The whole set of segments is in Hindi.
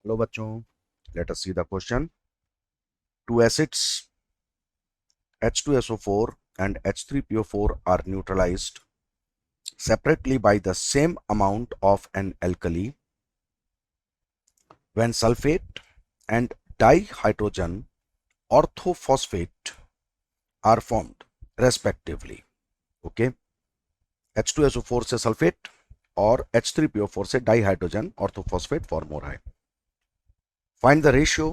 हेलो बच्चों, let us see the question. Two acids H2SO4 and H3PO4 are neutralized separately by the same amount of an alkali when sulfate and dihydrogen orthophosphate are formed respectively. Okay, H2SO4 से सल्फेट और H3PO4 से डाइहाइड्रोजन ऑर्थोफॉस्फेट फॉर्म हो रहा है. Find the ratio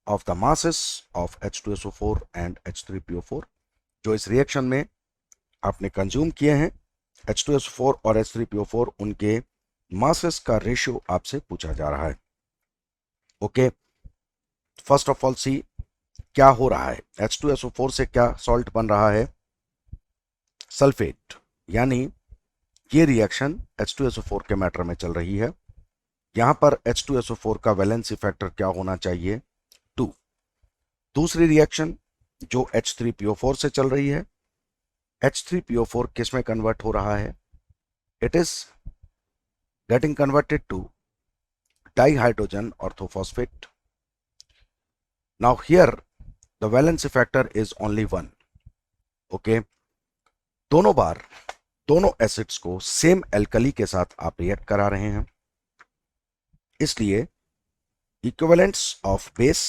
of the masses of H2SO4 and H3PO4 जो इस रिएक्शन में आपने कंज्यूम किए हैं. H2SO4 और H3PO4 उनके मासेस का रेशियो आपसे पूछा जा रहा है. ओके, फर्स्ट ऑफ ऑल सी क्या हो रहा है. H2SO4 से क्या सॉल्ट बन रहा है? सल्फेट. यानी ये रिएक्शन H2SO4 के मैटर में चल रही है. यहां पर H2SO4 का वैलेंसी फैक्टर क्या होना चाहिए? 2. दूसरी रिएक्शन जो H3PO4 से चल रही है, H3PO4 किस में कन्वर्ट हो रहा है? It is getting converted to dihydrogen orthophosphate. Now here the valency factor is only 1. Okay, दोनों बार दोनों एसिड्स को सेम एल्कली के साथ आप रिएक्ट करा रहे हैं, इसलिए equivalents of base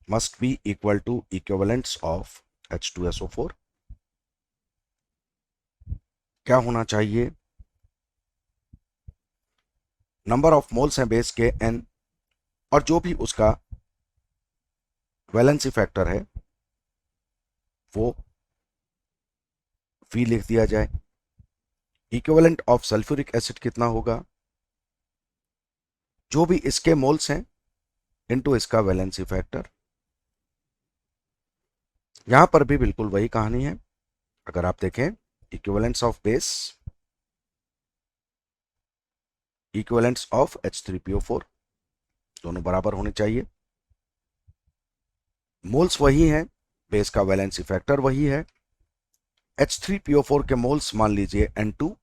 must be equal to equivalents of H2SO4. क्या होना चाहिए? नंबर ऑफ मोल्स हैं बेस के n, और जो भी उसका वैलेंसी फैक्टर है वो V लिख दिया जाए. इक्विवेलेंट ऑफ सल्फ्यूरिक एसिड कितना होगा? जो भी इसके मोल्स हैं इनटू इसका वैलेंसी फैक्टर. यहां पर भी बिल्कुल वही कहानी है. अगर आप देखें, equivalents of base, equivalents of H3PO4 दोनों बराबर होने चाहिए. मोल्स वही हैं, बेस का वैलेंसी फैक्टर वही है. H3PO4 के मोल्स मान लीजिए N2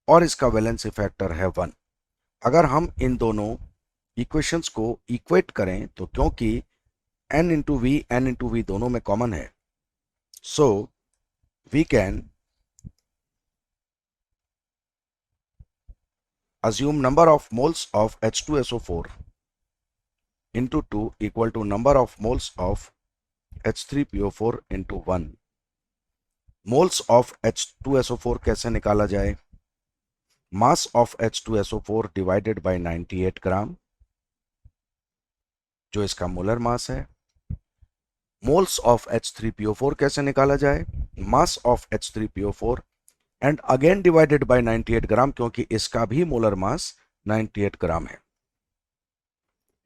और इसका वैलेंसी फैक्टर है 1. अगर हम इन दोनों इक्वेशंस को इक्वेट करें तो क्योंकि n इंटू v दोनों में कॉमन है, so we can assume number of moles of H2SO4 into 2 equal to number of moles of H3PO4 into 1. Moles of H2SO4 कैसे निकाला जाए? Mass of H2SO4 divided by 98 ग्राम, जो इसका मोलर मास है. मोल्स ऑफ H3PO4 कैसे निकाला जाए? Mass of H3PO4 and again divided by 98 ग्राम, क्योंकि इसका भी मोलर मास 98 ग्राम है.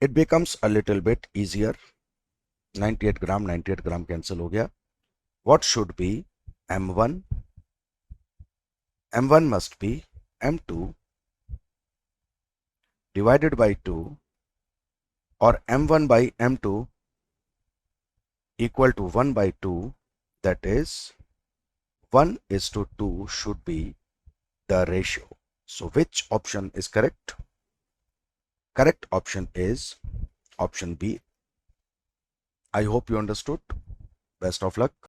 It becomes a little bit easier. 98 gram cancel हो गया. What should be M1? M1 must be M2 divided by 2, or M1 by M2 equal to 1 by 2, that is 1:2 should be the ratio. So which option is correct? Correct option is option B. I hope you understood. Best of luck.